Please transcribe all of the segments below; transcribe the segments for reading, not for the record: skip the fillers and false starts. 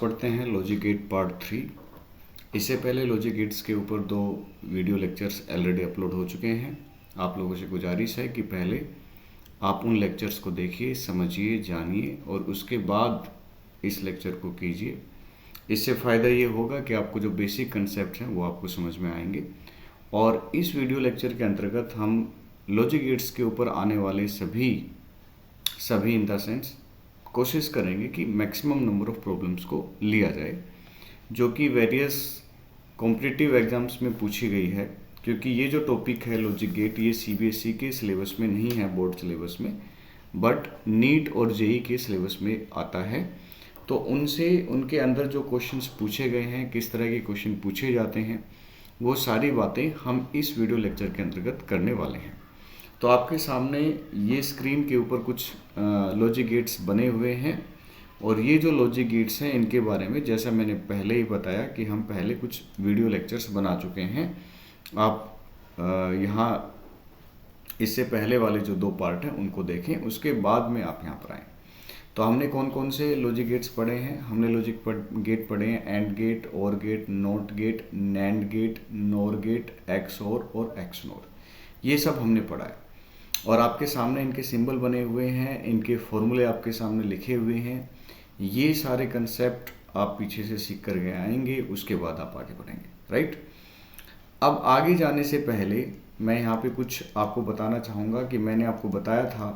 पढ़ते हैं logic gate part 3। इससे पहले लॉजिक गेट्स के ऊपर 2 वीडियो लेक्चर्स ऑलरेडी अपलोड हो चुके हैं। आप लोगों से गुजारिश है कि पहले आप उन लेक्चर्स को देखिए, समझिए, जानिए और उसके बाद इस लेक्चर को कीजिए। इससे फ़ायदा ये होगा कि आपको जो बेसिक कंसेप्ट हैं वो आपको समझ में आएंगे। और इस वीडियो लेक्चर के अंतर्गत हम लॉजिक गेट्स के ऊपर आने वाले सभी इन द सेंस कोशिश करेंगे कि मैक्सिमम नंबर ऑफ प्रॉब्लम्स को लिया जाए, जो कि वेरियस कॉम्पिटिटिव एग्जाम्स में पूछी गई है। क्योंकि ये जो टॉपिक है लॉजिक गेट, ये सीबीएसई के सिलेबस में नहीं है, बोर्ड सिलेबस में, बट नीट और जेई के सिलेबस में आता है। तो उनके अंदर जो क्वेश्चंस पूछे गए हैं, किस तरह के क्वेश्चन पूछे जाते हैं, वो सारी बातें हम इस वीडियो लेक्चर के अंतर्गत करने वाले हैं। तो आपके सामने ये स्क्रीन के ऊपर कुछ लॉजिक गेट्स बने हुए हैं और ये जो लॉजिक गेट्स हैं इनके बारे में जैसा मैंने पहले ही बताया कि हम पहले कुछ वीडियो लेक्चर्स बना चुके हैं। आप यहाँ इससे पहले वाले जो 2 पार्ट हैं उनको देखें, उसके बाद में आप यहाँ पर आएँ। तो हमने कौन कौन से लॉजिक गेट्स पढ़े हैं? हमने लॉजिक गेट पढ़े हैं and gate, or gate, not gate, NAND gate, NOR gate, XOR और एक्सनोर। ये सब हमने पढ़ा है और आपके सामने इनके सिंबल बने हुए हैं, इनके फॉर्मूले आपके सामने लिखे हुए हैं। ये सारे कंसेप्ट आप पीछे से सीख कर गए आएंगे, उसके बाद आप आगे बढ़ेंगे, राइट। अब आगे जाने से पहले मैं यहाँ पे कुछ आपको बताना चाहूँगा कि मैंने आपको बताया था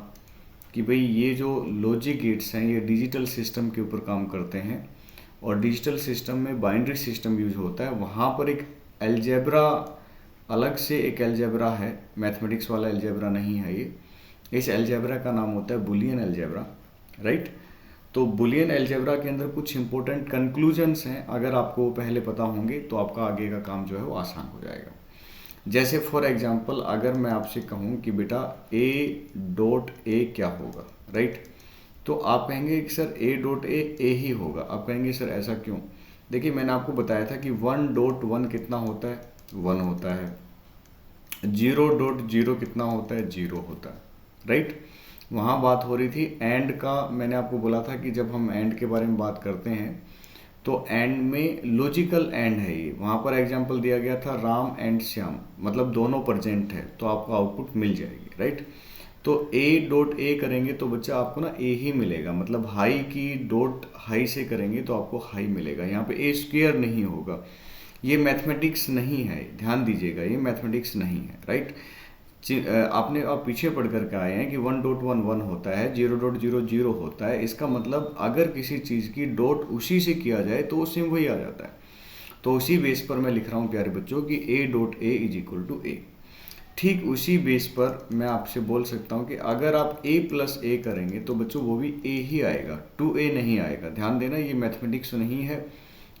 कि भाई ये जो लॉजिक गेट्स हैं ये डिजिटल सिस्टम के ऊपर काम करते हैं और डिजिटल सिस्टम में बाइनरी सिस्टम यूज होता है। वहाँ पर एक अलजेब्रा, अलग से एक अलजेब्रा है, मैथमेटिक्स वाला अलजेब्रा नहीं है ये। इस अलजेब्रा का नाम होता है बुलियन अलजेब्रा, राइट। तो बुलियन अलजेब्रा के अंदर कुछ इंपॉर्टेंट कंक्लूजन्स हैं, अगर आपको पहले पता होंगे तो आपका आगे का काम जो है वो आसान हो जाएगा। जैसे फॉर एग्जांपल अगर मैं आपसे कहूँ कि बेटा A.A क्या होगा, राइट, तो आप कहेंगे कि सर A.A ही होगा। आप कहेंगे सर ऐसा क्यों? देखिए मैंने आपको बताया था कि 1.1 कितना होता है? 1 होता है। 0.0 कितना होता है? 0 होता है, राइट। वहाँ बात हो रही थी एंड का। मैंने आपको बोला था कि जब हम एंड के बारे में बात करते हैं तो एंड में लॉजिकल एंड है ये। वहाँ पर एग्जांपल दिया गया था राम एंड श्याम, मतलब दोनों प्रेजेंट है तो आपको आउटपुट मिल जाएगी, राइट। तो A.A करेंगे तो बच्चा आपको ना A ही मिलेगा, मतलब हाई की डॉट हाई से करेंगे तो आपको हाई मिलेगा। यहाँ पे A स्क्वायर नहीं होगा, ये मैथमेटिक्स नहीं है, ध्यान दीजिएगा, ये मैथमेटिक्स नहीं है, राइट। आप पीछे पढ़ करके आए हैं कि 1.11 होता है, 0.00 होता है। इसका मतलब अगर किसी चीज़ की डॉट उसी से किया जाए तो सेम वही आ जाता है। तो उसी बेस पर मैं लिख रहा हूँ प्यारे बच्चों कि A.A = A। ठीक उसी बेस पर मैं आपसे बोल सकता हूँ कि अगर आप A+A करेंगे तो बच्चों वो भी A ही आएगा, 2A नहीं आएगा। ध्यान देना, ये मैथमेटिक्स नहीं है,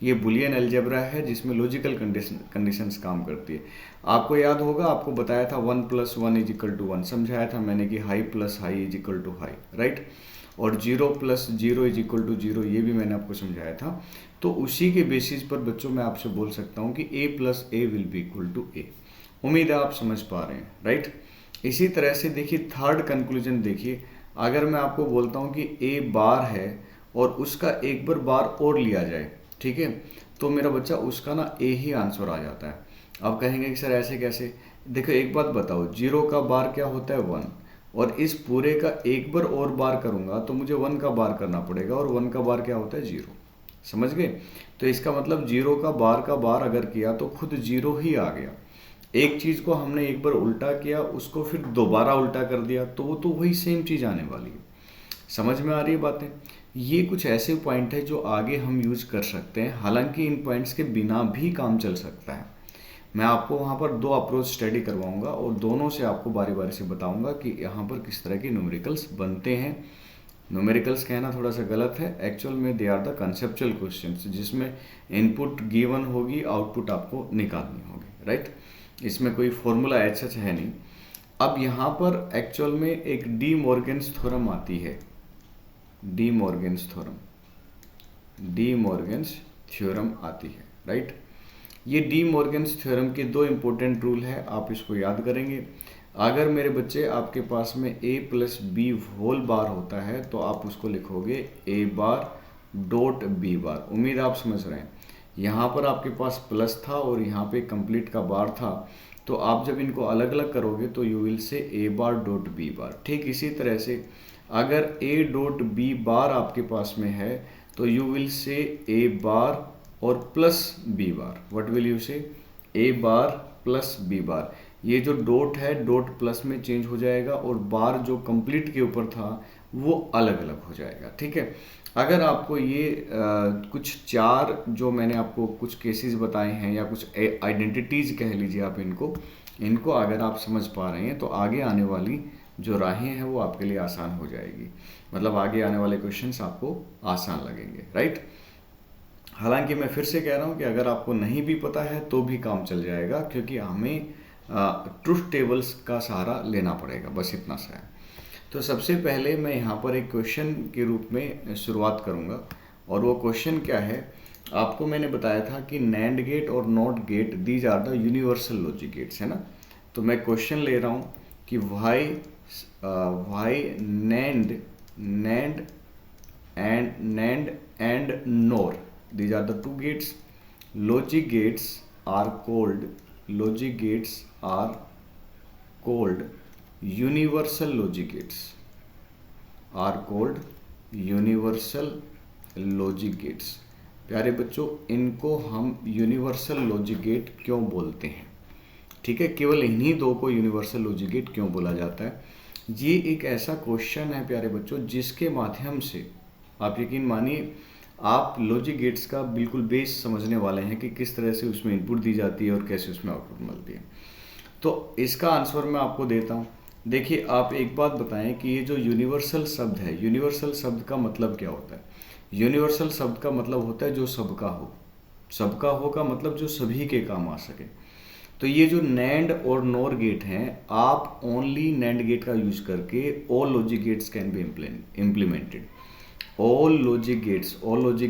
ये बुलियन अलजेब्रा है जिसमें लॉजिकल कंडीशंस काम करती है। आपको याद होगा, आपको बताया था 1 + 1 = 1, समझाया था मैंने कि high plus high = high, right. और 0 + 0 = 0, ये भी मैंने आपको समझाया था। तो उसी के बेसिस पर बच्चों मैं आपसे बोल सकता हूँ कि A+A = A। उम्मीद है आप समझ पा रहे हैं, राइट। इसी तरह से देखिए थर्ड कंक्लूजन देखिए, अगर मैं आपको बोलता हूँ कि A बार है और उसका एक बार और लिया जाए, ठीक है, तो मेरा बच्चा उसका ना A ही आंसर आ जाता है। आप कहेंगे कि सर ऐसे कैसे? देखो एक बात बताओ, 0 का बार क्या होता है? 1, और इस पूरे का एक बार और बार करूंगा तो मुझे 1 का बार करना पड़ेगा, और 1 का बार क्या होता है? 0। समझ गए? तो इसका मतलब 0 का बार अगर किया तो खुद 0 ही आ गया। एक चीज़ को हमने एक बार उल्टा किया, उसको फिर दोबारा उल्टा कर दिया तो वो तो वही सेम चीज़ आने वाली है। समझ में आ रही है बातें? ये कुछ ऐसे पॉइंट है जो आगे हम यूज कर सकते हैं, हालांकि इन पॉइंट्स के बिना भी काम चल सकता है। मैं आपको वहाँ पर 2 अप्रोच स्टडी करवाऊंगा और दोनों से आपको बारी बारी से बताऊंगा कि यहाँ पर किस तरह के न्यूमेरिकल्स बनते हैं। न्यूमेरिकल्स कहना थोड़ा सा गलत है, एक्चुअल में they are the conceptual questions, जिसमें इनपुट गिवन होगी, आउटपुट आपको निकालनी होगी, राइट। इसमें कोई फॉर्मूला ऐसा है नहीं। अब यहाँ पर एक्चुअल में एक डी मॉर्गन्स थ्योरम आती है, डी मॉर्गन्स थ्योरम आती है, राइट। ये डी मॉर्गन्स थ्योरम के 2 इंपॉर्टेंट रूल है, आप इसको याद करेंगे। अगर मेरे बच्चे आपके पास में A + B होल बार होता है तो आप उसको लिखोगे A bar dot B bar. उम्मीद आप समझ रहे हैं। यहाँ पर आपके पास प्लस था और यहाँ पे कंप्लीट का बार था, तो आप जब इनको अलग अलग करोगे तो you will say A bar dot B bar. ठीक इसी तरह से अगर ए डॉट बी बार आपके पास में है तो you will say A bar और plus B bar. What will you say? A bar plus B bar. ये जो डॉट है डॉट प्लस में चेंज हो जाएगा और बार जो कंप्लीट के ऊपर था वो अलग अलग हो जाएगा। ठीक है। अगर आपको ये कुछ चार जो मैंने आपको कुछ केसेस बताए हैं या कुछ आइडेंटिटीज कह लीजिए आप इनको अगर आप समझ पा रहे हैं तो आगे आने वाली जो राहें हैं वो आपके लिए आसान हो जाएगी। मतलब आगे आने वाले क्वेश्चंस आपको आसान लगेंगे, राइट। हालांकि मैं फिर से कह रहा हूँ कि अगर आपको नहीं भी पता है तो भी काम चल जाएगा, क्योंकि हमें ट्रुथ टेबल्स का सहारा लेना पड़ेगा, बस इतना सा है। तो सबसे पहले मैं यहाँ पर एक क्वेश्चन के रूप में शुरुआत करूँगा, और वो क्वेश्चन क्या है, आपको मैंने बताया था कि नैंड गेट और not gate these are the universal logic gates, है ना। तो मैं क्वेश्चन ले रहा हूँ कि why NAND and NOR, these are the two gates. Logic gates are called universal logic gates, प्यारे बच्चों, इनको हम यूनिवर्सल लॉजिक गेट क्यों बोलते हैं? ठीक है, केवल इन्हीं दो को यूनिवर्सल लॉजिक गेट क्यों बोला जाता है? ये एक ऐसा क्वेश्चन है प्यारे बच्चों जिसके माध्यम से आप यकीन मानिए आप लॉजिक गेट्स का बिल्कुल बेस समझने वाले हैं कि किस तरह से उसमें इनपुट दी जाती है और कैसे उसमें आउटपुट मिलती है। तो इसका आंसर मैं आपको देता हूँ। देखिए, आप एक बात बताएं कि ये जो यूनिवर्सल शब्द है, यूनिवर्सल शब्द का मतलब क्या होता है? यूनिवर्सल शब्द का मतलब होता है जो सबका हो। सबका हो का मतलब जो सभी के काम आ सके। तो ये जो नैंड और नोर गेट हैं, आप ओनली नैंड गेट का यूज करके all logic gates can be implemented. All logic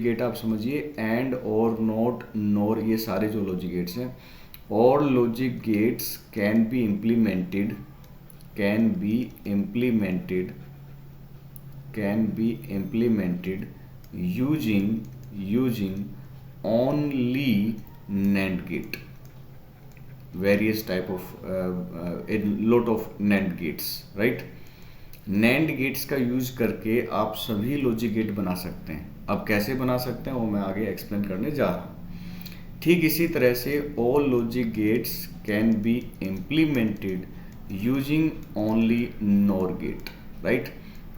gate आप समझिए, एंड और नॉट नोर, ये सारे जो लॉजिक गेट्स हैं, all logic gates can be implemented using only NAND gate, various type of lot of NAND gates, right. NAND gates का use करके आप सभी लॉजिक गेट बना सकते हैं। अब कैसे बना सकते हैं वो मैं आगे एक्सप्लेन करने जा रहा हूँ। ठीक इसी तरह से all logic gates can be implemented using only NOR gate, right.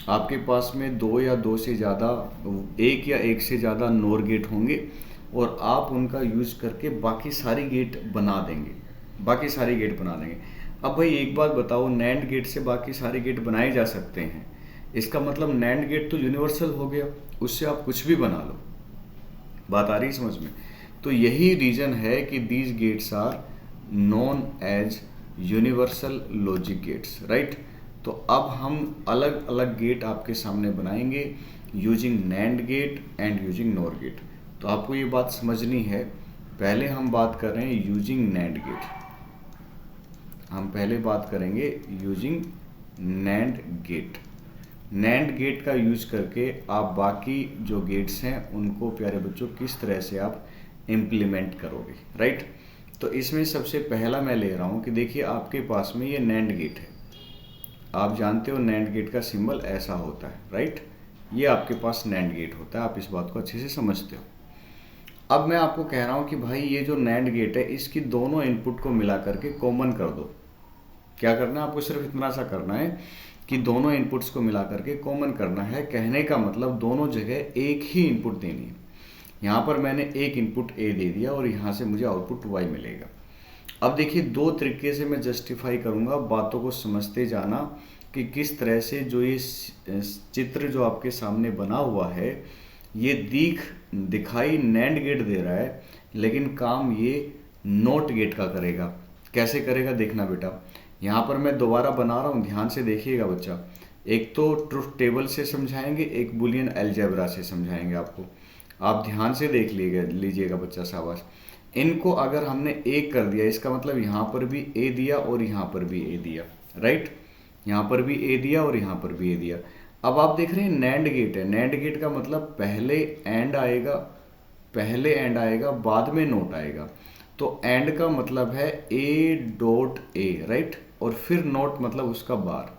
आपके पास में दो या दो से ज़्यादा, एक या एक से ज़्यादा नॉर गेट होंगे और आप उनका यूज करके बाकी सारी गेट बना देंगे। अब भाई एक बात बताओ, नैंड गेट से बाकी सारे गेट बनाए जा सकते हैं, इसका मतलब नैंड गेट तो यूनिवर्सल हो गया, उससे आप कुछ भी बना लो। बात आ रही समझ में? तो यही रीजन है कि these gates are known as universal logic gates, right. तो अब हम अलग अलग गेट आपके सामने बनाएंगे using NAND gate and using NOR gate. तो आपको ये बात समझनी है। पहले हम बात कर रहे हैं यूजिंग नैंड गेट, हम पहले बात करेंगे using NAND gate. NAND gate का यूज करके आप बाकी जो गेट्स हैं उनको प्यारे बच्चों किस तरह से आप इम्प्लीमेंट करोगे, राइट। तो इसमें सबसे पहला मैं ले रहा हूँ कि देखिए आपके पास में ये नैंड गेट है। आप जानते हो नैंड गेट का सिंबल ऐसा होता है, राइट। ये आपके पास नैंड गेट होता है, आप इस बात को अच्छे से समझते हो। अब मैं आपको कह रहा हूँ कि भाई ये जो नैंड गेट है इसकी दोनों इनपुट को मिला करके कॉमन कर दो। क्या करना है आपको? सिर्फ इतना सा करना है कि दोनों इनपुट्स को मिला करके कॉमन करना है। कहने का मतलब दोनों जगह एक ही इनपुट देनी है। यहाँ पर मैंने एक इनपुट ए दे दिया और यहाँ से मुझे आउटपुट वाई मिलेगा। अब देखिए दो तरीके से मैं जस्टिफाई करूँगा, बातों को समझते जाना कि किस तरह से जो ये चित्र जो आपके सामने बना हुआ है ये दिखाई नैंड गेट दे रहा है, लेकिन काम ये नॉट गेट का करेगा। कैसे करेगा देखना बेटा। यहाँ पर मैं दोबारा बना रहा हूँ, ध्यान से देखिएगा बच्चा। एक तो ट्रुथ टेबल से समझाएंगे, एक बुलियन अलजेब्रा से समझाएंगे आपको। आप ध्यान से देख लीजिएगा बच्चा, शाबाश। इनको अगर हमने एक कर दिया, इसका मतलब यहाँ पर भी ए दिया और यहाँ पर भी ए दिया, राइट। यहाँ पर भी ए दिया और यहाँ पर भी ए दिया। अब आप देख रहे हैं नैंड गेट है, नैंड गेट का मतलब पहले एंड आएगा बाद में नोट आएगा। तो एंड का मतलब है ए डॉट ए, राइट, और फिर नोट मतलब उसका बार।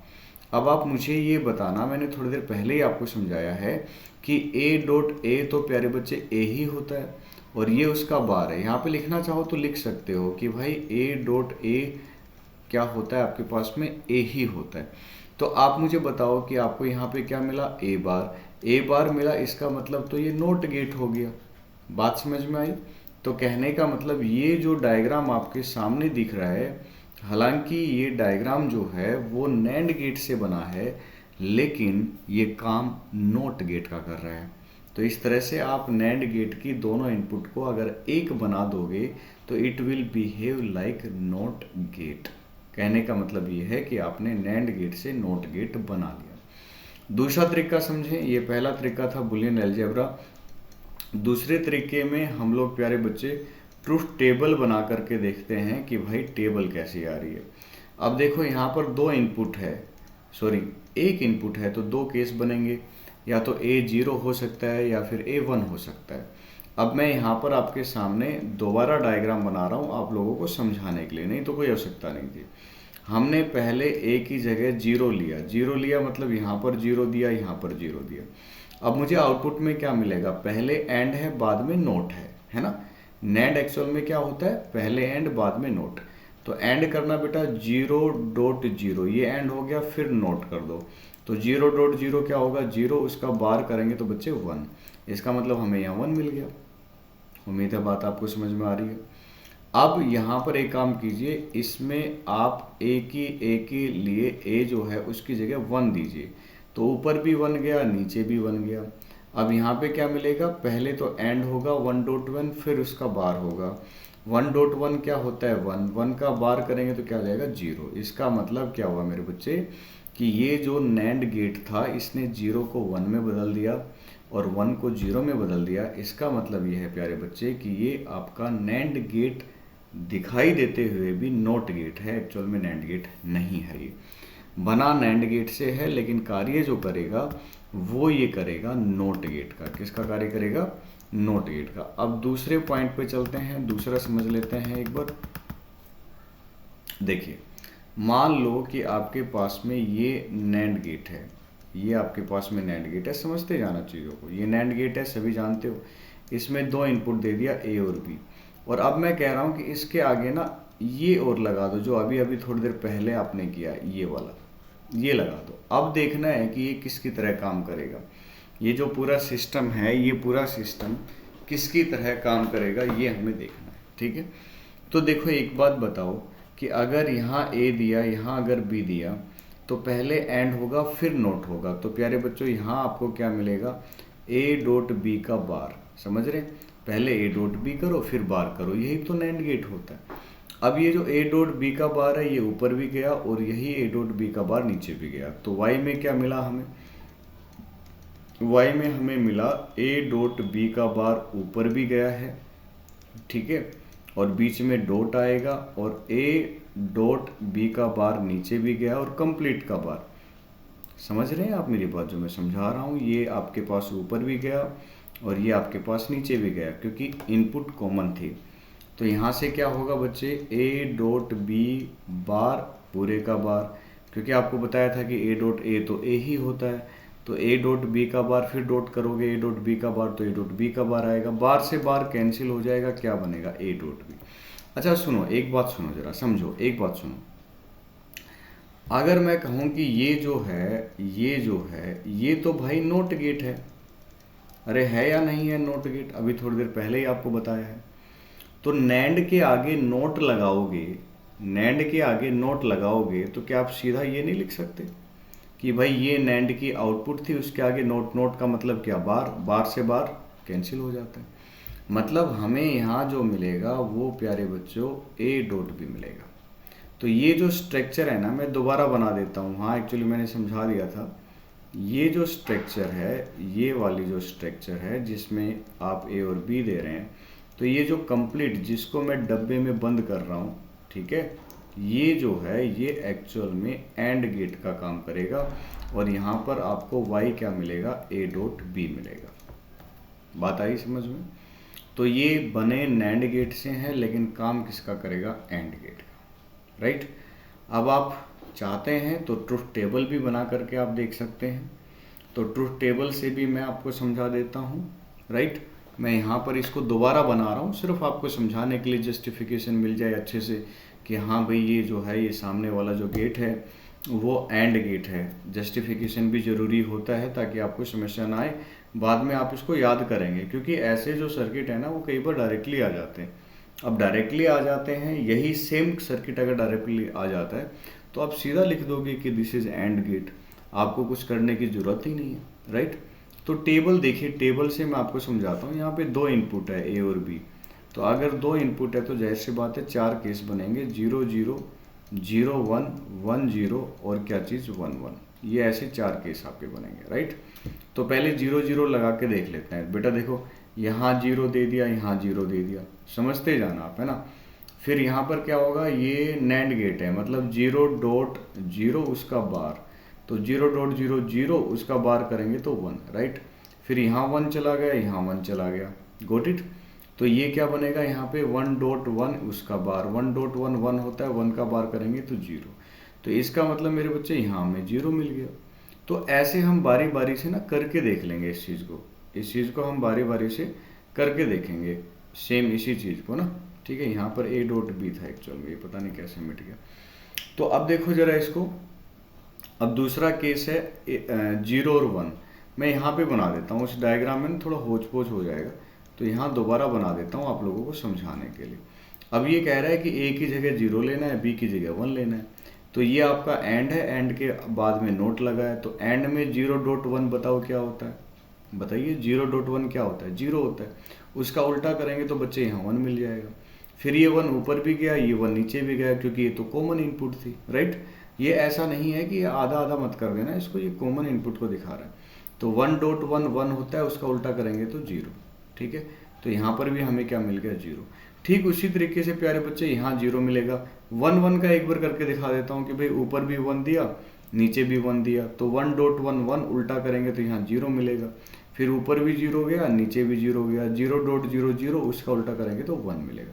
अब आप मुझे ये बताना, मैंने थोड़ी देर पहले ही आपको समझाया है कि ए डॉट ए तो प्यारे बच्चे ए ही होता है और ये उसका बार है। यहाँ पे लिखना चाहो तो लिख सकते हो कि भाई ए डॉट ए क्या होता है आपके पास में, ए ही होता है। तो आप मुझे बताओ कि आपको यहाँ पे क्या मिला, ए बार मिला, इसका मतलब तो ये नोट गेट हो गया। बात समझ में आई? तो कहने का मतलब ये जो डायग्राम आपके सामने दिख रहा है, हालांकि ये डायग्राम जो है वो नैंड गेट से बना है, लेकिन ये काम नोट गेट का कर रहा है। तो इस तरह से आप नैंड गेट की दोनों इनपुट को अगर एक बना दोगे तो it will behave like NOT gate. कहने का मतलब ये है कि आपने नैंड गेट से नोट गेट बना लिया। दूसरा तरीका समझें, ये पहला तरीका था बुलियन अलजेब्रा। दूसरे तरीके में हम लोग प्यारे बच्चे ट्रुथ टेबल बना करके देखते हैं कि भाई टेबल कैसी आ रही है। अब देखो यहाँ पर एक इनपुट है तो दो केस बनेंगे, या तो A0 हो सकता है या फिर A1 हो सकता है। अब मैं यहाँ पर आपके सामने दोबारा डायग्राम बना रहा हूँ आप लोगों को समझाने के लिए, नहीं तो कोई आवश्यकता नहीं थी। हमने पहले A की जगह 0 लिया, मतलब यहाँ पर 0 दिया, यहाँ पर 0 दिया। अब मुझे आउटपुट में क्या मिलेगा, पहले एंड है बाद में नोट है ना। नैंड एक्चुअल में क्या होता है, पहले एंड बाद में नोट। तो एंड करना बेटा 0.0, ये एंड हो गया, फिर नोट कर दो। तो 0.0 क्या होगा, 0, उसका बार करेंगे तो बच्चे 1, इसका मतलब हमें यहाँ 1 मिल गया। उम्मीद है बात आपको समझ में आ रही है। अब यहाँ पर एक काम कीजिए, इसमें आप ए के लिए ए जो है उसकी जगह 1 दीजिए, तो ऊपर भी 1 गया, नीचे भी 1 गया। अब यहाँ पे क्या मिलेगा, पहले तो एंड होगा 1.1, फिर उसका बार होगा 1.1, क्या होता है 1, 1 का बार करेंगे तो क्या हो जाएगा 0। इसका मतलब क्या हुआ मेरे बच्चे कि ये जो नैंड गेट था इसने 0 को 1 में बदल दिया और 1 को 0 में बदल दिया। इसका मतलब ये है प्यारे बच्चे कि ये आपका नैंड गेट दिखाई देते हुए भी नोट गेट है, एक्चुअल में नैंड गेट नहीं है। ये बना नैंड गेट से है, लेकिन कार्य जो करेगा वो ये करेगा नोट गेट का। किसका कार्य करेगा, नोट गेट का। अब दूसरे पॉइंट पे चलते हैं, दूसरा समझ लेते हैं एक बार। देखिए, मान लो कि आपके पास में ये नैंड गेट है, ये आपके पास में नैंड गेट है, समझते जाना चीज़ों को। ये नैंड गेट है, सभी जानते हो। इसमें दो इनपुट दे दिया ए और बी, और अब मैं कह रहा हूँ कि इसके आगे ना ये और लगा दो, जो अभी अभी थोड़ी देर पहले आपने किया, ये वाला ये लगा दो। अब देखना है कि ये किसकी तरह काम करेगा। ये जो पूरा सिस्टम है, ये पूरा सिस्टम किसकी तरह काम करेगा, ये हमें देखना है, ठीक है। तो देखो एक बात बताओ कि अगर यहाँ ए दिया, यहाँ अगर बी दिया, तो पहले एंड होगा फिर नोट होगा। तो प्यारे बच्चों यहाँ आपको क्या मिलेगा, ए डॉट बी का बार। समझ रहे, पहले ए डॉट बी करो फिर बार करो, यही तो नैंड गेट होता है। अब ये जो ए डॉट बी का बार है ये ऊपर भी गया और यही ए डॉट बी का बार नीचे भी गया। तो वाई में क्या मिला हमें, वाई में हमें मिला ए डॉट बी का बार ऊपर भी गया है, ठीक है, और बीच में डॉट आएगा, और ए डॉट बी का बार नीचे भी गया और कंप्लीट का बार। समझ रहे हैं आप मेरी बात जो मैं समझा रहा हूँ, ये आपके पास ऊपर भी गया और ये आपके पास नीचे भी गया, क्योंकि इनपुट कॉमन थी। तो यहाँ से क्या होगा बच्चे, ए डॉट बी बार पूरे का बार, क्योंकि आपको बताया था कि ए डॉट ए तो ए ही होता है। तो ए डॉट बी का बार, फिर डॉट करोगे ए डॉट बी का बार, तो ए डॉट बी का बार आएगा, बार से बार कैंसिल हो जाएगा, क्या बनेगा ए डॉट बी। अच्छा सुनो, एक बात सुनो, जरा समझो, एक बात सुनो। अगर मैं कहूँ कि ये जो है ये तो भाई नोट गेट है, अरे है या नहीं है नोट गेट, अभी थोड़ी देर पहले ही आपको बताया है। तो नैंड के आगे नोट लगाओगे, नैंड के आगे नोट लगाओगे तो क्या आप सीधा ये नहीं लिख सकते कि भाई ये नैंड की आउटपुट थी, उसके आगे नोट, नोट का मतलब क्या, बार, बार से बार कैंसिल हो जाता है। मतलब हमें यहाँ जो मिलेगा वो प्यारे बच्चों ए डॉट भी मिलेगा। तो ये जो स्ट्रक्चर है ना, मैं दोबारा बना देता हूँ, हाँ एक्चुअली मैंने समझा दिया था। ये जो स्ट्रक्चर है, ये वाली जो स्ट्रक्चर है जिसमें आप ए और बी दे रहे हैं, तो ये जो कंप्लीट, जिसको मैं डब्बे में बंद कर रहा हूँ, ठीक है, ये जो है ये एक्चुअल में एंड गेट का काम करेगा और यहाँ पर आपको y क्या मिलेगा, a डॉट b मिलेगा। बात आई समझ में? तो ये बने नैंड गेट से हैं लेकिन काम किसका करेगा, एंड गेट का, राइट। अब आप चाहते हैं तो ट्रुथ टेबल भी बना करके आप देख सकते हैं। तो ट्रुथ टेबल से भी मैं आपको समझा देता हूँ, राइट। मैं यहाँ पर इसको दोबारा बना रहा हूँ सिर्फ आपको समझाने के लिए, जस्टिफिकेशन मिल जाए अच्छे से कि हाँ भाई ये जो है ये सामने वाला जो गेट है वो एंड गेट है। जस्टिफिकेशन भी ज़रूरी होता है ताकि आपको समस्या ना आए, बाद में आप इसको याद करेंगे, क्योंकि ऐसे जो सर्किट है ना वो कई बार डायरेक्टली आ जाते हैं। अब डायरेक्टली आ जाते हैं, यही सेम सर्किट अगर डायरेक्टली आ जाता है तो आप सीधा लिख दोगे कि दिस इज़ एंड गेट, आपको कुछ करने की ज़रूरत ही नहीं है, राइट। तो टेबल देखिए, टेबल से मैं आपको समझाता हूँ। यहाँ पे दो इनपुट है ए और बी, तो अगर दो इनपुट है तो जाहिर सी बात है चार केस बनेंगे, 0 0 0 1 1 0 और क्या चीज़ 1 1, ये ऐसे चार केस आपके बनेंगे, राइट। तो पहले 0 0 लगा के देख लेते हैं। बेटा देखो, यहाँ 0 दे दिया, यहाँ 0 दे दिया, समझते जाना आप, है ना। फिर यहाँ पर क्या होगा, ये नैंड गेट है, मतलब 0 डॉट 0 उसका बार, तो 0 डॉट 0 0 उसका बार करेंगे तो 1, राइट। फिर यहाँ 1 चला गया, यहाँ 1 चला गया, गोट इट। तो ये क्या बनेगा, यहाँ पे 1 डॉट 1 उसका बार, 1 डॉट 1 1 होता है, 1 का बार करेंगे तो 0। तो इसका मतलब मेरे बच्चे यहाँ हमें 0 मिल गया। तो ऐसे हम बारी बारी से ना करके देख लेंगे इस चीज़ को हम बारी बारी से करके देखेंगे, सेम इसी चीज़ को ना, ठीक है। यहाँ पर a डॉट b था एक्चुअल में, ये पता नहीं कैसे मिट गया। तो अब देखो जरा इसको, अब दूसरा केस है 0 और 1, मैं यहाँ पे बना देता हूँ, उस डायग्राम में थोड़ा होच पोच हो जाएगा, तो यहाँ दोबारा बना देता हूँ आप लोगों को समझाने के लिए। अब ये कह रहा है कि a की जगह 0 लेना है, b की जगह 1 लेना है। तो ये आपका एंड है, एंड के बाद में नोट लगा है, तो एंड में 0 डॉट 1 बताओ क्या होता है, बताइए 0 डॉट 1 क्या होता है, 0 होता है। उसका उल्टा करेंगे तो बच्चे यहाँ 1 मिल जाएगा। फिर ये 1 ऊपर भी गया, ये 1 नीचे भी गया, क्योंकि ये तो कॉमन इनपुट थी, राइट। ये ऐसा नहीं है कि आधा आधा मत कर देना इसको, ये कॉमन इनपुट को दिखा रहा है। तो 1 डॉट 1 1 होता है, उसका उल्टा करेंगे तो 0, ठीक है। तो यहाँ पर भी हमें क्या मिल गया, 0। ठीक उसी तरीके से प्यारे बच्चे यहाँ 0 मिलेगा। 1 1 का एक बार करके दिखा देता हूँ कि भाई ऊपर भी 1 दिया, नीचे भी 1 दिया, तो 1 डॉट 1 1 उल्टा करेंगे तो यहाँ 0 मिलेगा। फिर ऊपर भी 0 गया, नीचे भी 0 गया, 0 डॉट 0 0 उसका उल्टा करेंगे तो 1 मिलेगा।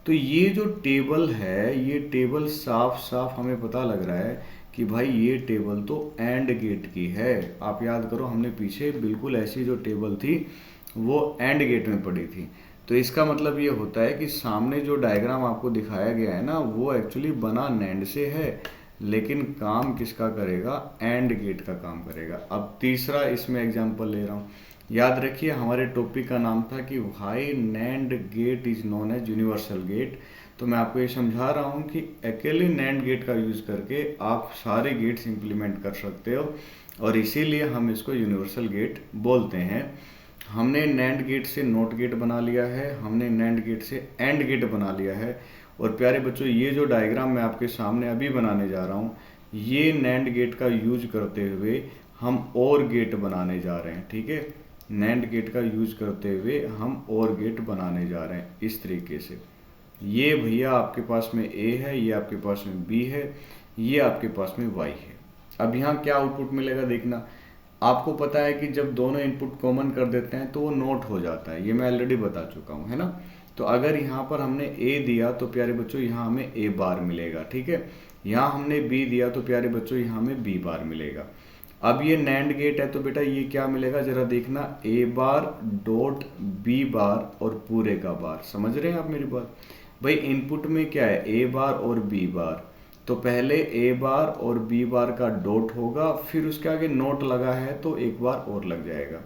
तो ये जो टेबल है, ये टेबल साफ साफ हमें पता लग रहा है कि भाई ये टेबल तो एंड गेट की है। आप याद करो, हमने पीछे बिल्कुल ऐसी जो टेबल थी वो एंड गेट में पड़ी थी। तो इसका मतलब ये होता है कि सामने जो डायग्राम आपको दिखाया गया है ना, वो एक्चुअली बना नैंड से है, लेकिन काम किसका करेगा, एंड गेट का काम करेगा। अब तीसरा इसमें एग्जांपल ले रहा हूँ, याद रखिए हमारे टॉपिक का नाम था कि why NAND gate is known as universal gate. तो मैं आपको ये समझा रहा हूँ कि अकेले नैंड गेट का यूज़ करके आप सारे गेट्स इंप्लीमेंट कर सकते हो, और इसीलिए हम इसको यूनिवर्सल गेट बोलते हैं। हमने नैंड गेट से नॉट गेट बना लिया है, हमने नैंड गेट से एंड गेट बना लिया है। और प्यारे बच्चों, ये जो डायग्राम मैं आपके सामने अभी बनाने जा रहा हूँ, ये नैंड गेट का यूज करते हुए हम और गेट बनाने जा रहे हैं, ठीक है। नैंड गेट का यूज करते हुए हम और गेट बनाने जा रहे हैं इस तरीके से। ये भैया आपके पास में A है, ये आपके पास में B है, ये आपके पास में Y है। अब यहाँ क्या आउटपुट मिलेगा देखना, आपको पता है कि जब दोनों इनपुट कॉमन कर देते हैं तो वो नोट हो जाता है, ये मैं ऑलरेडी बता चुका हूँ, है ना। तो अगर यहाँ पर हमने A दिया तो प्यारे बच्चों यहाँ हमें A बार मिलेगा, ठीक है। यहाँ हमने B दिया तो प्यारे बच्चों यहाँ हमें B बार मिलेगा। अब ये नैंड गेट है तो बेटा ये क्या मिलेगा, जरा देखना, A बार डॉट B बार और पूरे का बार। समझ रहे हैं आप मेरी बात? भाई इनपुट में क्या है, A बार और B बार, तो पहले A बार और B बार का डॉट होगा, फिर उसके आगे नोट लगा है तो एक बार और लग जाएगा।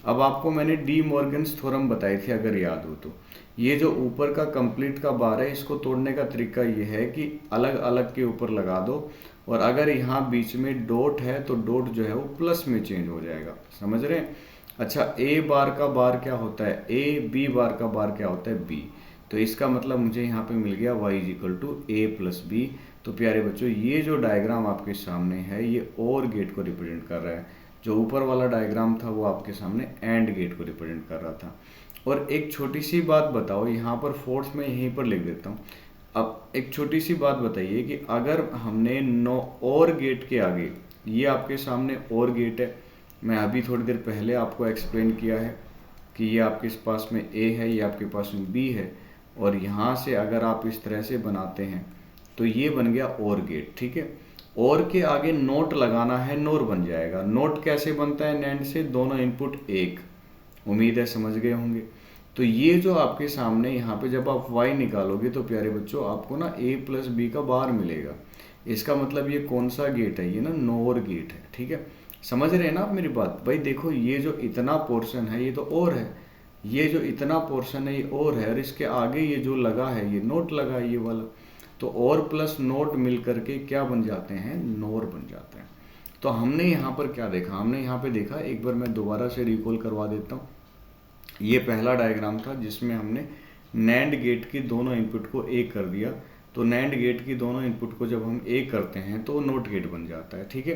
अब आपको मैंने डी मॉर्गन्स थ्योरम बताई थी अगर याद हो तो, ये जो ऊपर का कंप्लीट का बार है, इसको तोड़ने का तरीका ये है कि अलग अलग के ऊपर लगा दो, और अगर यहाँ बीच में डॉट है तो डॉट जो है वो प्लस में चेंज हो जाएगा। समझ रहे हैं? अच्छा, A बार का बार क्या होता है A, B बार का बार क्या होता है B। तो इसका मतलब मुझे यहाँ पे मिल गया y is equal to A plus B। तो प्यारे बच्चों, ये जो डायग्राम आपके सामने है ये और गेट को रिप्रेजेंट कर रहा है, जो ऊपर वाला डायग्राम था वो आपके सामने एंड गेट को रिप्रेजेंट कर रहा था। और एक छोटी सी बात बताओ, यहाँ पर फोर्स में यहीं पर लिख देता हूँ, अब एक छोटी सी बात बताइए कि अगर हमने नो और गेट के आगे, ये आपके सामने और गेट है, मैं अभी थोड़ी देर पहले आपको एक्सप्लेन किया है कि ये आपके पास में ए है, ये आपके पास में बी है, और यहाँ से अगर आप इस तरह से बनाते हैं तो ये बन गया और गेट, ठीक है। और के आगे नोट लगाना है, नोर बन जाएगा। नोट कैसे बनता है नैंड से, दोनों इनपुट एक, उम्मीद है समझ गए होंगे। तो ये जो आपके सामने यहाँ पे जब आप y निकालोगे तो प्यारे बच्चों आपको ना a प्लस बी का बार मिलेगा। इसका मतलब ये कौन सा गेट है, ये ना नोर गेट है, ठीक है। समझ रहे हैं ना आप मेरी बात। भाई देखो ये जो इतना पोर्शन है ये तो और है, ये जो इतना पोर्शन है ये और है, और इसके आगे ये जो लगा है ये नोट लगा है ये वाला, तो और प्लस नोट मिल करके क्या बन जाते हैं, नोर बन जाते हैं। तो हमने यहाँ पर क्या देखा, हमने यहाँ पे देखा, एक बार मैं दोबारा से रिकॉल करवा देता हूँ। ये पहला डायग्राम था जिसमें हमने नैंड गेट की दोनों इनपुट को एक कर दिया। तो नैंड गेट की दोनों इनपुट को जब हम एक करते हैं तो नोट गेट बन जाता है, ठीक है।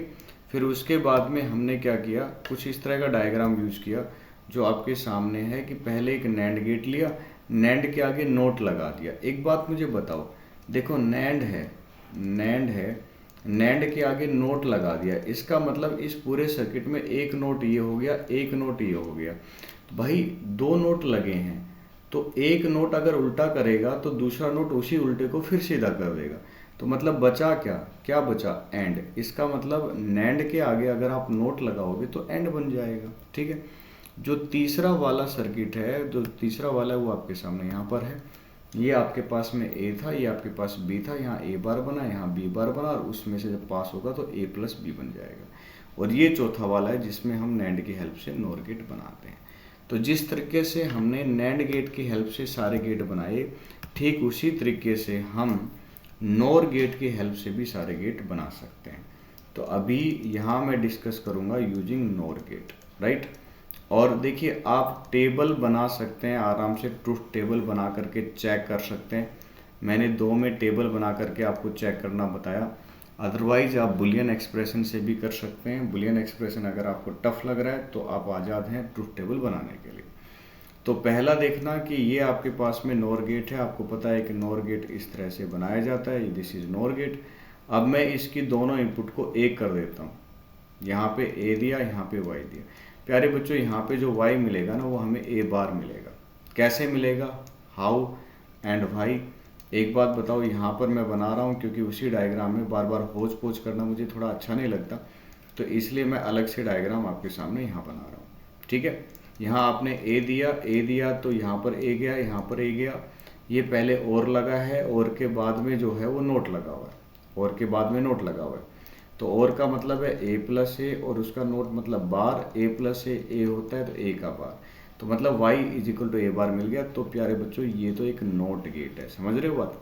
फिर उसके बाद में हमने क्या किया, कुछ इस तरह का डायग्राम यूज किया जो आपके सामने है कि पहले एक नैंड गेट लिया, नैंड के आगे नोट लगा दिया। एक बात मुझे बताओ, देखो नैंड है, नैंड है, नैंड के आगे नोट लगा दिया, इसका मतलब इस पूरे सर्किट में एक नोट ये हो गया, एक नोट ये हो गया। तो भाई दो नोट लगे हैं, तो एक नोट अगर उल्टा करेगा तो दूसरा नोट उसी उल्टे को फिर सीधा कर देगा। तो मतलब बचा क्या, क्या बचा, एंड। इसका मतलब नैंड के आगे अगर आप नोट लगाओगे तो एंड बन जाएगा, ठीक है। जो तीसरा वाला सर्किट है, जो तीसरा वाला है वो आपके सामने यहाँ पर है। ये आपके पास में ए था, ये आपके पास बी था, यहाँ ए बार बना, यहाँ बी बार बना, और उसमें से जब पास होगा तो ए प्लस बी बन जाएगा। और ये चौथा वाला है जिसमें हम नैंड की हेल्प से नोर गेट बनाते हैं। तो जिस तरीके से हमने नैंड गेट की हेल्प से सारे गेट बनाए, ठीक उसी तरीके से हम नोर गेट की हेल्प से भी सारे गेट बना सकते हैं। तो अभी यहाँ मैं डिस्कस करूँगा यूजिंग नोर गेट, राइट। और देखिए आप टेबल बना सकते हैं आराम से, ट्रुथ टेबल बना करके चेक कर सकते हैं। मैंने 2 में टेबल बना करके आपको चेक करना बताया। अदरवाइज आप बुलियन एक्सप्रेशन से भी कर सकते हैं। बुलियन एक्सप्रेशन अगर आपको टफ लग रहा है तो आप आज़ाद हैं ट्रुथ टेबल बनाने के लिए। तो पहला देखना कि ये आपके पास में नोर गेट है, आपको पता है कि नोर गेट इस तरह से बनाया जाता है, दिस इज नोर गेट। अब मैं इसकी दोनों इनपुट को एक कर देता हूँ, यहाँ पे ए दिया, यहाँ पे वाई दिया। प्यारे बच्चों यहाँ पे जो y मिलेगा ना वो हमें ए बार मिलेगा। कैसे मिलेगा, हाउ एंड वाई। एक बात बताओ, यहाँ पर मैं बना रहा हूँ क्योंकि उसी डायग्राम में बार बार होच पोच करना मुझे थोड़ा अच्छा नहीं लगता, तो इसलिए मैं अलग से डायग्राम आपके सामने यहाँ बना रहा हूँ, ठीक है। यहाँ आपने ए दिया तो यहाँ पर ए गया, यहाँ पर ए गया। ये पहले और लगा है, और के बाद में जो है वो नोट लगा हुआ है, और के बाद में नोट लगा हुआ है। तो और का मतलब है ए प्लस ए, और उसका नोट मतलब बार, ए प्लस ए होता है तो ए का बार, तो मतलब y इज इक्वल टू ए बार मिल गया। तो प्यारे बच्चों ये तो एक नोट गेट है, समझ रहे हो बात।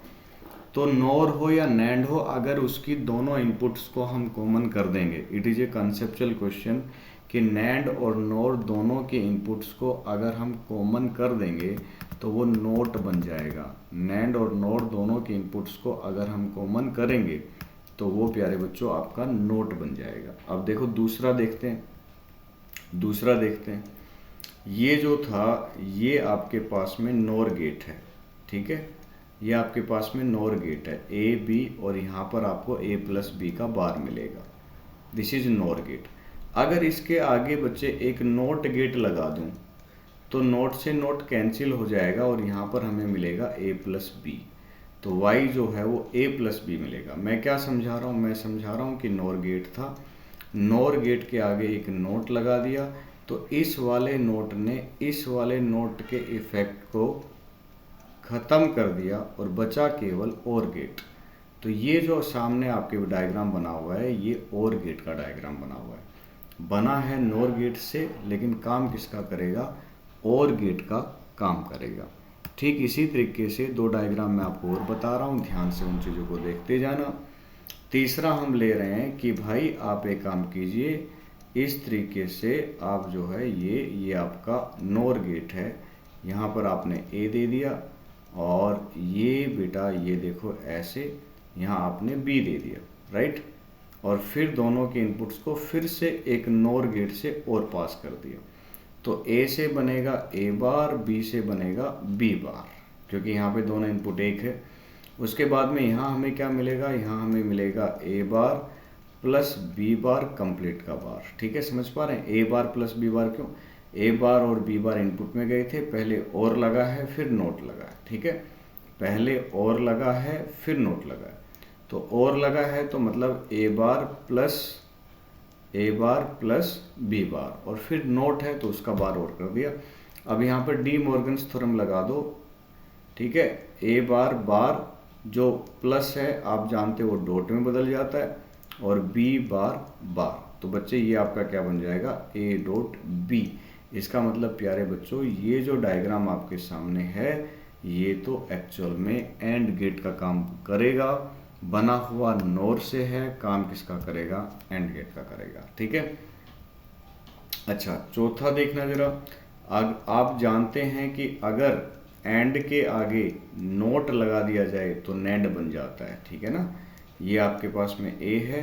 तो नोर हो या नैंड हो, अगर उसकी दोनों इनपुट्स को हम कॉमन कर देंगे, it is a conceptual question कि नैंड और नोर दोनों के इनपुट्स को अगर हम कॉमन कर देंगे तो वो नोट बन जाएगा। नैंड और नोर दोनों के इनपुट्स को अगर हम कॉमन करेंगे तो वो प्यारे बच्चों आपका नोट बन जाएगा। अब देखो दूसरा देखते हैं, दूसरा देखते हैं। ये जो था ये आपके पास में नोर गेट है, ठीक है। ये आपके पास में नोर गेट है ए बी, और यहाँ पर आपको ए प्लस बी का बार मिलेगा, दिस इज नोर गेट। अगर इसके आगे बच्चे एक नोट गेट लगा दूँ तो नोट से नोट कैंसिल हो जाएगा, और यहाँ पर हमें मिलेगा ए प्लस बी। तो y जो है वो a प्लस बी मिलेगा। मैं क्या समझा रहा हूँ, मैं समझा रहा हूँ कि नोर गेट था, नोर गेट के आगे एक नोट लगा दिया, तो इस वाले नोट ने इस वाले नोट के इफेक्ट को ख़त्म कर दिया और बचा केवल और गेट। तो ये जो सामने आपके डायग्राम बना हुआ है ये और गेट का डायग्राम बना हुआ है, बना है नोर गेट से, लेकिन काम किसका करेगा, और गेट का काम करेगा। ठीक इसी तरीके से 2 डायग्राम मैं आपको और बता रहा हूँ, ध्यान से उन चीज़ों को देखते जाना। तीसरा हम ले रहे हैं कि भाई आप एक काम कीजिए, इस तरीके से आप जो है ये आपका नोर गेट है, यहाँ पर आपने ए दे दिया, और ये बेटा ये देखो ऐसे यहाँ आपने बी दे दिया, राइट। और फिर दोनों के इनपुट्स को फिर से एक नोर गेट से और पास कर दिया, तो ए से बनेगा ए बार, बी से बनेगा बी बार, क्योंकि यहाँ पे दोनों इनपुट एक है। उसके बाद में यहाँ हमें क्या मिलेगा, यहाँ हमें मिलेगा ए बार प्लस बी बार कंप्लीट का बार। ठीक है, समझ पा रहे हैं? ए बार प्लस बी बार क्यों? ए बार और बी बार इनपुट में गए थे, पहले और लगा है फिर नोट लगा है। ठीक है, पहले और लगा है फिर नोट लगा है, तो और लगा है तो मतलब ए बार प्लस बी बार और फिर नोट है तो उसका बार और कर दिया। अब यहाँ पर डी मॉर्गन्स थ्योरम लगा दो। ठीक है, ए बार बार जो प्लस है आप जानते हो वो डॉट में बदल जाता है और बी बार बार, तो बच्चे ये आपका क्या बन जाएगा, ए डॉट बी। इसका मतलब प्यारे बच्चों ये जो डायग्राम आपके सामने है ये तो एक्चुअल में एंड गेट का काम करेगा, बना हुआ नोर से है, काम किसका करेगा, एंड गेट का करेगा। ठीक है, अच्छा चौथा देखना जरा। आप जानते हैं कि अगर एंड के आगे नोट लगा दिया जाए तो नैंड बन जाता है। ठीक है ना, ये आपके पास में ए है,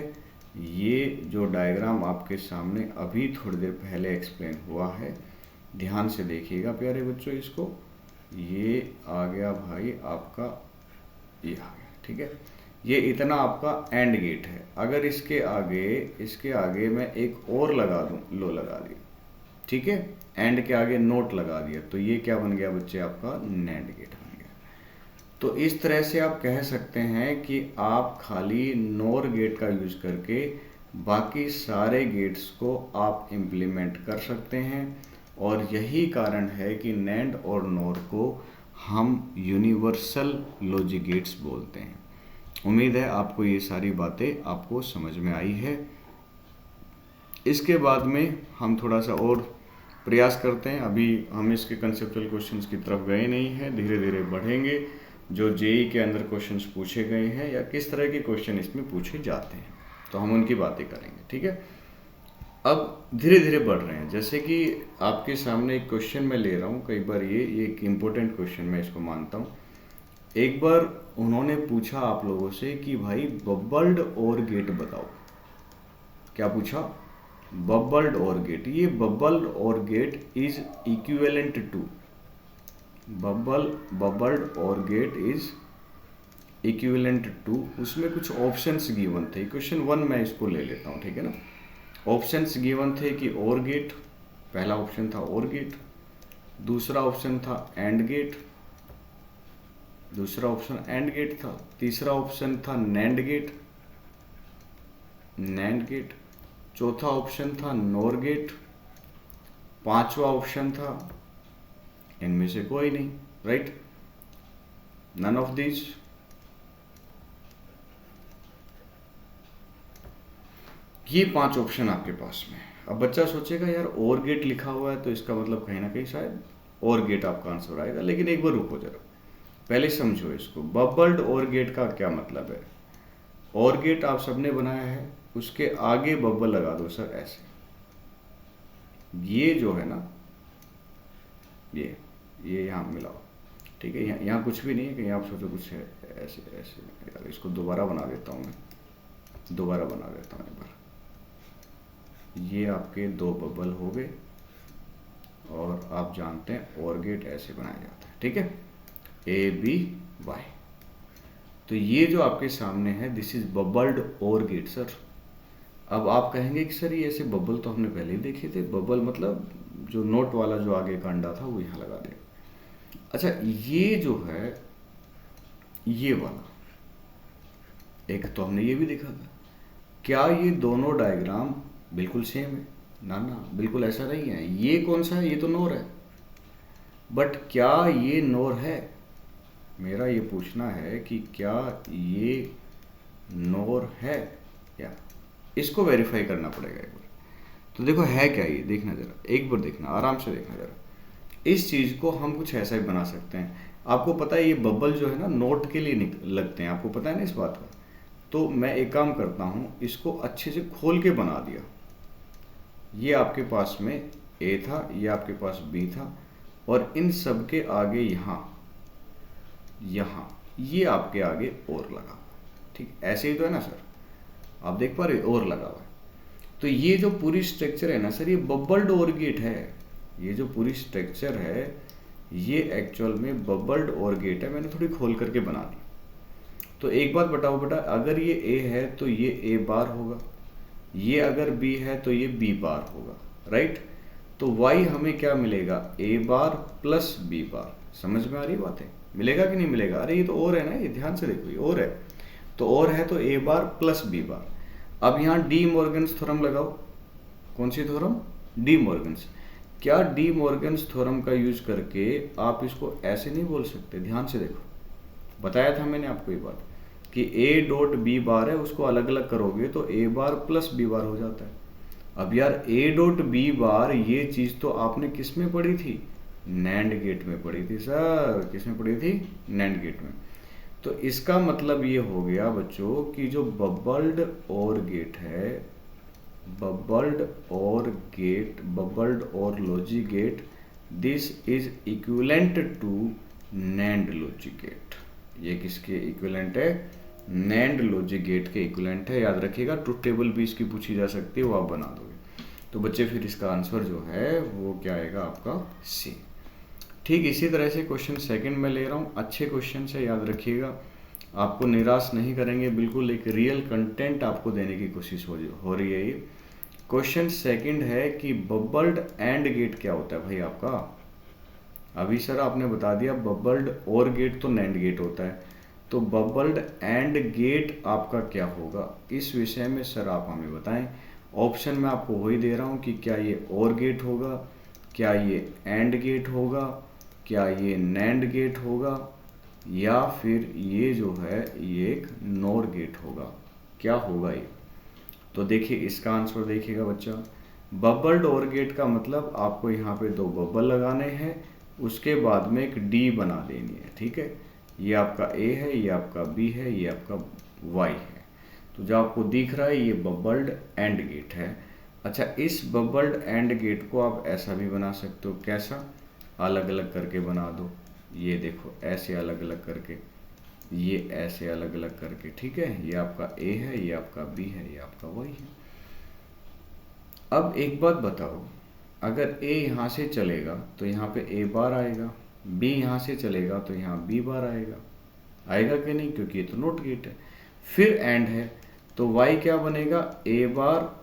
ये जो डायग्राम आपके सामने अभी थोड़ी देर पहले एक्सप्लेन हुआ है, ध्यान से देखिएगा प्यारे बच्चों इसको। ये आ गया भाई आपका, ये आ गया। ठीक है, ये इतना आपका एंड गेट है। अगर इसके आगे मैं एक और लगा दूं, लो लगा दिया। ठीक है, एंड के आगे नोट लगा दिया तो ये क्या बन गया बच्चे, आपका नैंड गेट बन गया। तो इस तरह से आप कह सकते हैं कि आप खाली नोर गेट का यूज करके बाकी सारे गेट्स को आप इम्प्लीमेंट कर सकते हैं, और यही कारण है कि नैंड और नोर को हम यूनिवर्सल लॉजिक गेट्स बोलते हैं। उम्मीद है आपको ये सारी बातें आपको समझ में आई है। इसके बाद में हम थोड़ा सा और प्रयास करते हैं। अभी हम इसके कंसेप्चुअल क्वेश्चंस की तरफ गए नहीं हैं, धीरे धीरे बढ़ेंगे। जो जेई के अंदर क्वेश्चंस पूछे गए हैं या किस तरह के क्वेश्चन इसमें पूछे जाते हैं तो हम उनकी बातें करेंगे। ठीक है, अब धीरे धीरे बढ़ रहे हैं। जैसे कि आपके सामने एक क्वेश्चन मैं ले रहा हूँ, कई बार ये एक इम्पोर्टेंट क्वेश्चन मैं इसको मानता हूँ। एक बार उन्होंने पूछा आप लोगों से कि भाई बबल्ड और गेट बताओ। क्या पूछा? Bubbled or gate. ये bubbled or gate is equivalent to, bubbled or gate is equivalent to, उसमें कुछ ऑप्शंस गिवन थे। क्वेश्चन 1 मैं इसको ले लेता हूँ। ठीक है ना, ऑप्शंस गिवन थे कि और गेट, पहला ऑप्शन था और गेट, दूसरा ऑप्शन था एंड गेट, दूसरा ऑप्शन एंड गेट था, तीसरा ऑप्शन था नैंड गेट, चौथा ऑप्शन था नोर गेट, पांचवा ऑप्शन था इनमें से कोई नहीं। Right, none of these. ये 5 ऑप्शन आपके पास में। अब बच्चा सोचेगा यार और गेट लिखा हुआ है तो इसका मतलब कहीं ना कहीं शायद और गेट आपका आंसर आएगा, लेकिन एक बार रुको जरा, पहले समझो इसको। बबल्ड और गेट का क्या मतलब है? और गेट आप सबने बनाया है, उसके आगे बबल लगा दो सर ऐसे। ये जो है ना, ये यहाँ मिलाओ। ठीक है, यहाँ कुछ भी नहीं है कि यहाँ आप सोचो कुछ है ऐसे ऐसे। यार इसको दोबारा बना देता हूँ मैं, दोबारा बना देता हूँ एक बार। ये आपके 2 बबल हो गए और आप जानते हैं और गेट ऐसे बनाया जाता है। ठीक है, ए बी वाई। तो ये जो आपके सामने है this is bubbled or get sir. अब आप कहेंगे कि सर ये ऐसे बबल तो हमने पहले ही देखे थे। बबल मतलब जो नोट वाला जो आगे का अंडा था वो यहाँ लगा दिया। अच्छा, ये जो है ये वाला एक तो हमने ये भी देखा था। क्या ये दोनों डायग्राम बिल्कुल सेम है? ना, बिल्कुल ऐसा नहीं है। ये कौन सा है? ये तो नोर है। बट क्या ये नोर है? मेरा ये पूछना है कि क्या ये नोर है या? इसको वेरीफाई करना पड़ेगा एक बार। तो देखो है क्या ये, देखना जरा, एक बार देखना, आराम से देखना जरा। इस चीज़ को हम कुछ ऐसा ही बना सकते हैं। आपको पता है ये बबल जो है ना नोट के लिए लगते हैं, आपको पता है ना इस बात का। तो मैं एक काम करता हूँ, इसको अच्छे से खोल के बना दिया। ये आपके पास में ए था, ये आपके पास बी था, और इन सब के आगे यहाँ ये आपके आगे और लगा। ठीक, ऐसे ही तो है ना सर, आप देख पा रहे और लगा हुआ है। तो ये जो पूरी स्ट्रक्चर है ना सर, ये बबल्ड और गेट है। ये जो पूरी स्ट्रक्चर है ये एक्चुअल में बबल्ड और गेट है। मैंने थोड़ी खोल करके बना दी। तो एक बात बताओ बेटा, अगर ये ए है तो ये ए बार होगा, ये अगर बी है तो ये बी बार होगा, राइट। तो वाई हमें क्या मिलेगा, ए बार प्लस बी बार। समझ में आ रही बात है, मिलेगा कि नहीं मिलेगा? अरे ये तो और है ना, ये ध्यान से देखो, ये और है, तो और है तो ए बार प्लस बी बार। अब यहाँ डी मॉर्गन्स थ्योरम लगाओ। कौन सी थ्योरम? D Morgan's. क्या डी मॉर्गन्स थ्योरम का यूज करके आप इसको ऐसे नहीं बोल सकते? ध्यान से देखो, बताया था मैंने आपको ये बात कि ए डॉट बी बार है, उसको अलग अलग करोगे तो ए बार प्लस बी बार हो जाता है। अब यार ए डॉट बी बार, ये चीज तो आपने किस में पढ़ी थी? नैंड गेट में पढ़ी थी सर। किस में पढ़ी थी? नैंड गेट में। तो इसका मतलब ये हो गया बच्चों कि जो बबल्ड और गेट है, bubbled or gate, bubbled or logic gate, this is equivalent to NAND logic gate. ये किसके इक्विवेलेंट है? नैंड लॉजिक गेट के इक्विवेलेंट है। याद रखिएगा, ट्रुथ टेबल भी इसकी पूछी जा सकती है, वो आप बना दोगे। तो बच्चे फिर इसका आंसर जो है वो क्या आएगा आपका? सी। ठीक इसी तरह से क्वेश्चन सेकंड में ले रहा हूँ। अच्छे क्वेश्चन है, याद रखिएगा, आपको निराश नहीं करेंगे, बिल्कुल एक रियल कंटेंट आपको देने की कोशिश हो रही है। ये क्वेश्चन सेकंड है कि बबल्ड एंड गेट क्या होता है भाई आपका? अभी सर आपने बता दिया बबल्ड और गेट तो नैंड गेट होता है, तो बबल्ड एंड गेट आपका क्या होगा? इस विषय में सर आप हमें बताएं। ऑप्शन में आपको वही दे रहा हूँ कि क्या ये और गेट होगा, क्या ये एंड गेट होगा, क्या ये नैंड गेट होगा, या फिर ये जो है ये एक नोर गेट होगा। क्या होगा ये? तो देखिए इसका आंसर देखिएगा बच्चा, बबल्ड और गेट का मतलब आपको यहाँ पे दो बबल लगाने हैं, उसके बाद में एक डी बना देनी है, ठीक है। ये आपका ए है, ये आपका बी है, ये आपका वाई है। तो जो आपको दिख रहा है ये बबल्ड एंड गेट है। अच्छा, इस बबल्ड एंड गेट को आप ऐसा भी बना सकते हो। कैसा? अलग अलग करके बना दो। ये देखो ऐसे अलग अलग करके, ये ऐसे अलग अलग करके, ठीक है। ये आपका ए है, ये आपका बी है, ये आपका वाई है। अब एक बात बताओ, अगर ए यहाँ से चलेगा तो यहाँ पे ए बार आएगा, बी यहाँ से चलेगा तो यहाँ बी बार आएगा। आएगा कि नहीं? क्योंकि ये तो नॉट गेट है। फिर एंड है तो वाई क्या बनेगा? A bar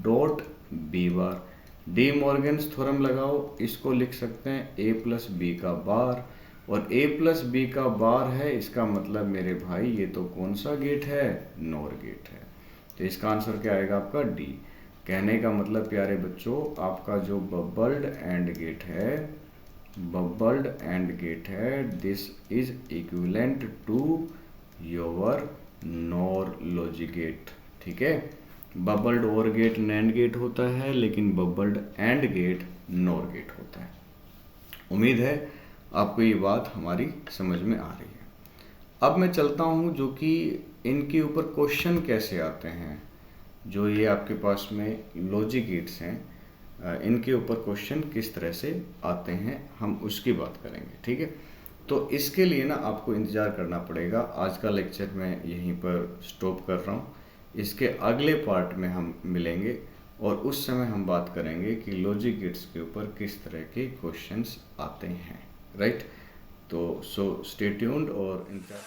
dot B bar. De Morgan's theorem लगाओ, इसको लिख सकते हैं ए प्लस बी का बार, और ए प्लस बी का बार है, इसका मतलब मेरे भाई ये तो कौन सा गेट है? नोर गेट है। तो इसका आंसर क्या आएगा आपका? डी। कहने का मतलब प्यारे बच्चों, आपका जो बबल्ड एंड गेट है, बबल्ड एंड गेट है, this is equivalent to your NOR logic gate, ठीक है। Bubbled or gate NAND gate होता है, लेकिन bubbled AND gate NOR gate होता है। उम्मीद है आपको ये बात हमारी समझ में आ रही है। अब मैं चलता हूँ जो कि इनके ऊपर क्वेश्चन कैसे आते हैं। जो ये आपके पास में लॉजिक गेट्स हैं, इनके ऊपर क्वेश्चन किस तरह से आते हैं, हम उसकी बात करेंगे, ठीक है। तो इसके लिए ना आपको इंतज़ार करना पड़ेगा। आज का लेक्चर मैं यहीं पर स्टॉप कर रहा हूँ। इसके अगले पार्ट में हम मिलेंगे और उस समय हम बात करेंगे कि लॉजिक गेट्स के ऊपर किस तरह के क्वेश्चंस आते हैं, राइट। तो सो स्टे ट्यून्ड और इंतजार।